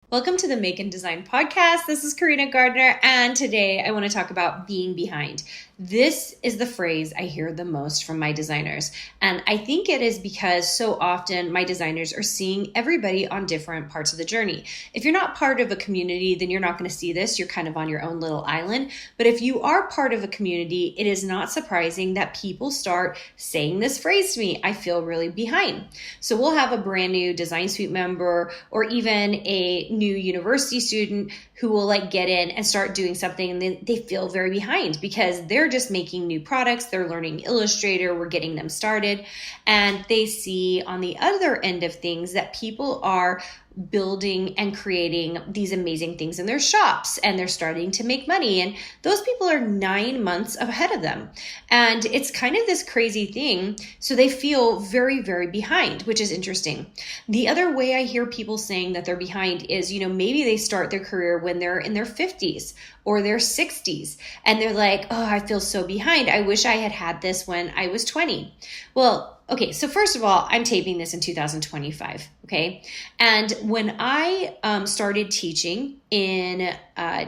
Welcome to the Make and Design podcast. This is Carina Gardner, and today I want to talk about being behind. This is the phrase I hear the most from my designers, and I think it is because so often my designers are seeing everybody on different parts of the journey. If you're not part of a community, then you're not going to see this. You're kind of on your own little island. But if you are part of a community, it is not surprising that people start saying this phrase to me: I feel really behind. So we'll have a brand new Design Suite member or even a new university student who will get in and start doing something, and they feel very behind because they're just making new products. They're learning Illustrator. We're getting them started. And they see on the other end of things that people are building and creating these amazing things in their shops, and they're starting to make money. And those people are 9 months ahead of them. And it's kind of this crazy thing. So they feel very, very behind, which is interesting. The other way I hear people saying that they're behind is, maybe they start their career when they're in their 50s or their 60s. And they're like, oh, I feel so behind. I wish I had had this when I was 20. Well, okay, so first of all, I'm taping this in 2025, okay? And when I started teaching in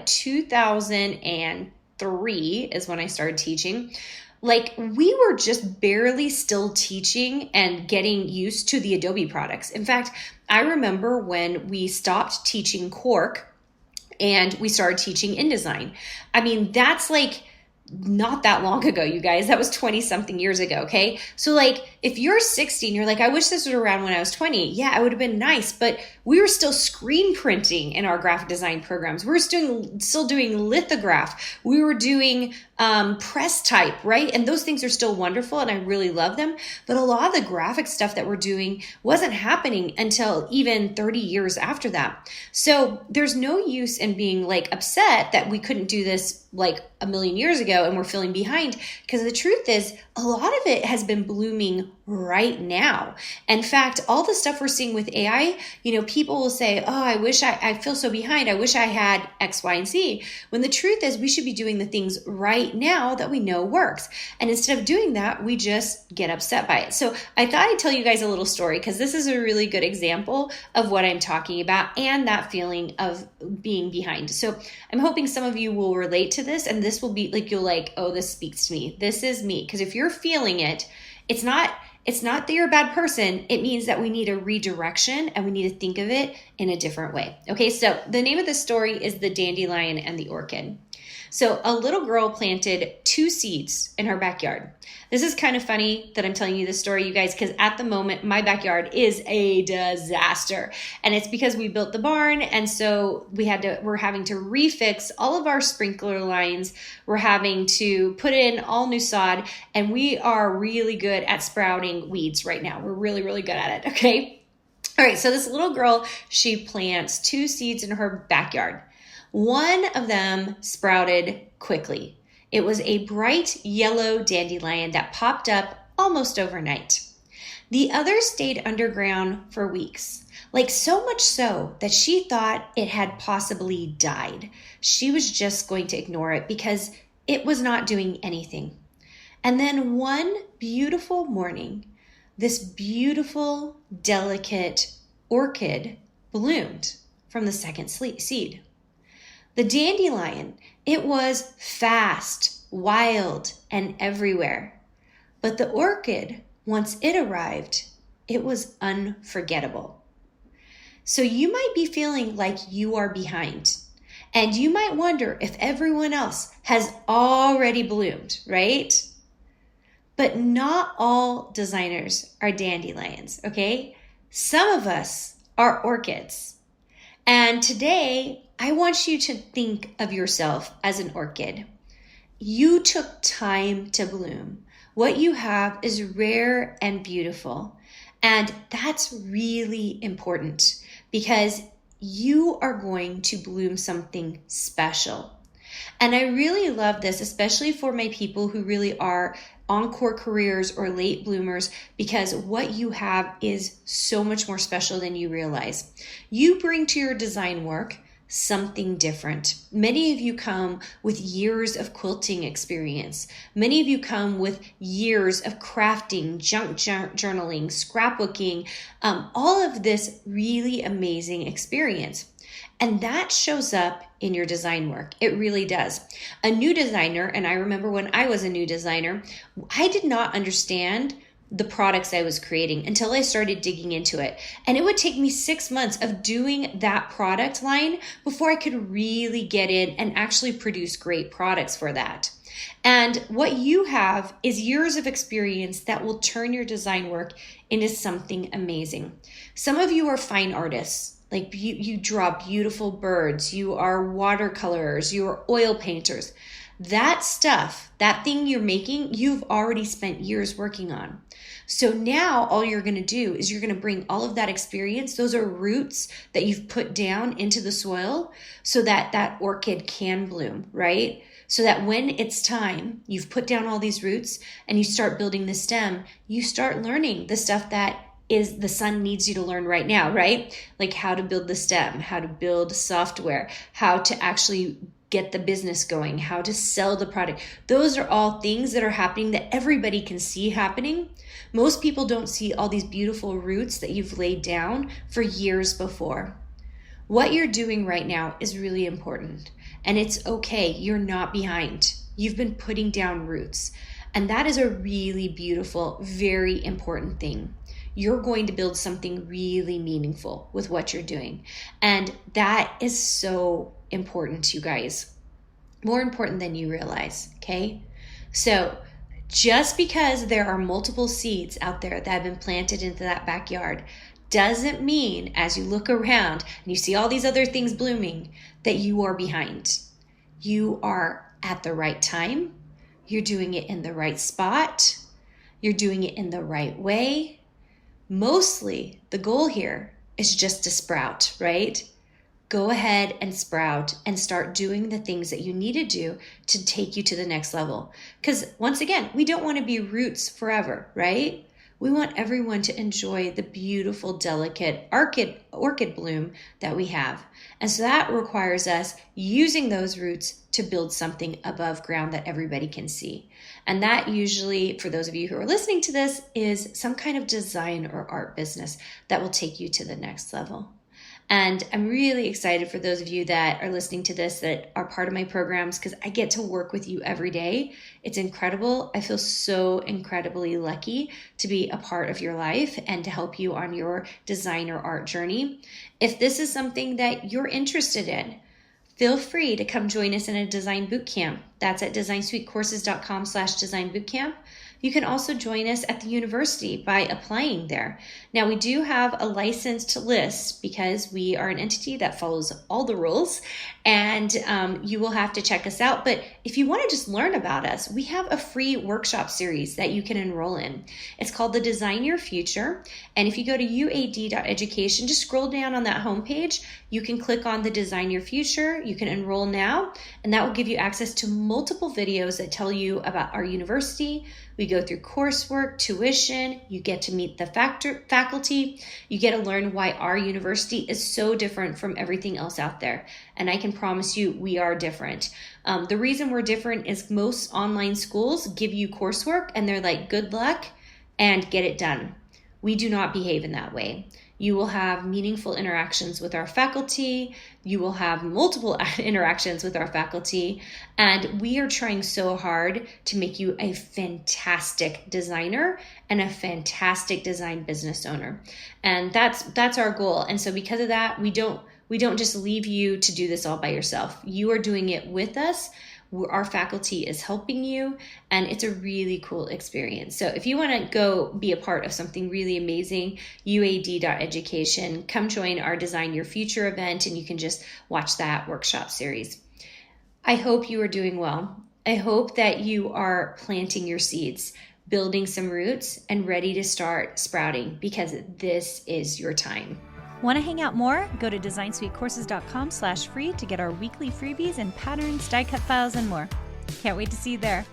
2003 is when I started teaching, we were just barely still teaching and getting used to the Adobe products. In fact, I remember when we stopped teaching Quark and we started teaching InDesign. I mean, that's not that long ago, you guys. That was 20 something years ago. Okay. So if you're 60 and you're like, I wish this was around when I was 20. Yeah, it would have been nice, but we were still screen printing in our graphic design programs. We were still doing lithograph. We were doing press type, right? And those things are still wonderful and I really love them. But a lot of the graphic stuff that we're doing wasn't happening until even 30 years after that. So there's no use in being upset that we couldn't do this a million years ago and we're feeling behind, because the truth is a lot of it has been blooming right now. In fact, all the stuff we're seeing with AI, people will say, oh, I wish I feel so behind. I wish I had X, Y, and Z. When the truth is we should be doing the things right now that we know works. And instead of doing that, we just get upset by it. So I thought I'd tell you guys a little story because this is a really good example of what I'm talking about and that feeling of being behind. So I'm hoping some of you will relate to this, and this will be oh, this speaks to me. This is me. Because if you're feeling it, it's not that you're a bad person. It means that we need a redirection and we need to think of it in a different way. Okay, so the name of the story is The Dandelion and the Orchid. So a little girl planted 2 seeds in her backyard. This is kind of funny that I'm telling you this story, you guys, because at the moment, my backyard is a disaster. And it's because we built the barn. And so we're having to refix all of our sprinkler lines. We're having to put in all new sod. And we are really good at sprouting weeds right now. We're really, really good at it. Okay. All right. So this little girl, she plants 2 seeds in her backyard. One of them sprouted quickly. It was a bright yellow dandelion that popped up almost overnight. The other stayed underground for weeks, so much so that she thought it had possibly died. She was just going to ignore it because it was not doing anything. And then one beautiful morning, this beautiful, delicate orchid bloomed from the second seed. The dandelion, it was fast, wild, and everywhere. But the orchid, once it arrived, it was unforgettable. So you might be feeling like you are behind, and you might wonder if everyone else has already bloomed, right? But not all designers are dandelions, okay? Some of us are orchids. And today, I want you to think of yourself as an orchid. You took time to bloom. What you have is rare and beautiful. And that's really important because you are going to bloom something special. And I really love this, especially for my people who really are encore careers or late bloomers, because what you have is so much more special than you realize. You bring to your design work something different. Many of you come with years of quilting experience. Many of you come with years of crafting, junk journaling, scrapbooking, all of this really amazing experience. And that shows up in your design work. It really does. A new designer, and I remember when I was a new designer, I did not understand the products I was creating until I started digging into it. And it would take me 6 months of doing that product line before I could really get in and actually produce great products for that. And what you have is years of experience that will turn your design work into something amazing. Some of you are fine artists. Like you draw beautiful birds, you are watercolorers, you are oil painters. That stuff, that thing you're making, you've already spent years working on. So now all you're going to do is you're going to bring all of that experience. Those are roots that you've put down into the soil so that that orchid can bloom, right? So that when it's time, you've put down all these roots and you start building the stem, you start learning the stuff that is the sun needs you to learn right now, right? Like how to build the stem, how to build software, how to actually get the business going, how to sell the product. Those are all things that are happening that everybody can see happening. Most people don't see all these beautiful roots that you've laid down for years before. What you're doing right now is really important, and it's okay. You're not behind. You've been putting down roots, and that is a really beautiful, very important thing. You're going to build something really meaningful with what you're doing. And that is so important, you guys. More important than you realize, okay? So just because there are multiple seeds out there that have been planted into that backyard doesn't mean as you look around and you see all these other things blooming that you are behind. You are at the right time. You're doing it in the right spot. You're doing it in the right way. Mostly, the goal here is just to sprout, right? Go ahead and sprout and start doing the things that you need to do to take you to the next level. Because once again, we don't want to be roots forever, right? We want everyone to enjoy the beautiful, delicate orchid bloom that we have. And so that requires us using those roots to build something above ground that everybody can see. And that usually, for those of you who are listening to this, is some kind of design or art business that will take you to the next level. And I'm really excited for those of you that are listening to this that are part of my programs because I get to work with you every day. It's incredible. I feel so incredibly lucky to be a part of your life and to help you on your design or art journey. If this is something that you're interested in, feel free to come join us in a design bootcamp. That's at designsuitecourses.com/design bootcamp. You can also join us at the university by applying there. Now, we do have a licensed list because we are an entity that follows all the rules, and you will have to check us out. But if you want to just learn about us, we have a free workshop series that you can enroll in. It's called the Design Your Future. And if you go to uad.education, just scroll down on that homepage. You can click on the Design Your Future. You can enroll now, and that will give you access to multiple videos that tell you about our university. We go through coursework, tuition, you get to meet the faculty, you get to learn why our university is so different from everything else out there. And I can promise you, we are different. The reason we're different is most online schools give you coursework and they're like, good luck and get it done. We do not behave in that way. You will have meaningful interactions with our faculty. You will have multiple interactions with our faculty. And we are trying so hard to make you a fantastic designer and a fantastic design business owner. And that's our goal. And so because of that, we don't just leave you to do this all by yourself. You are doing it with us. Our faculty is helping you, and it's a really cool experience. So if you want to go be a part of something really amazing, uad.education, come join our Design Your Future event, and you can just watch that workshop series. I hope you are doing well. I hope that you are planting your seeds, building some roots, and ready to start sprouting because this is your time. Want to hang out more? Go to designsuitecourses.com/free to get our weekly freebies and patterns, die cut files, and more. Can't wait to see you there.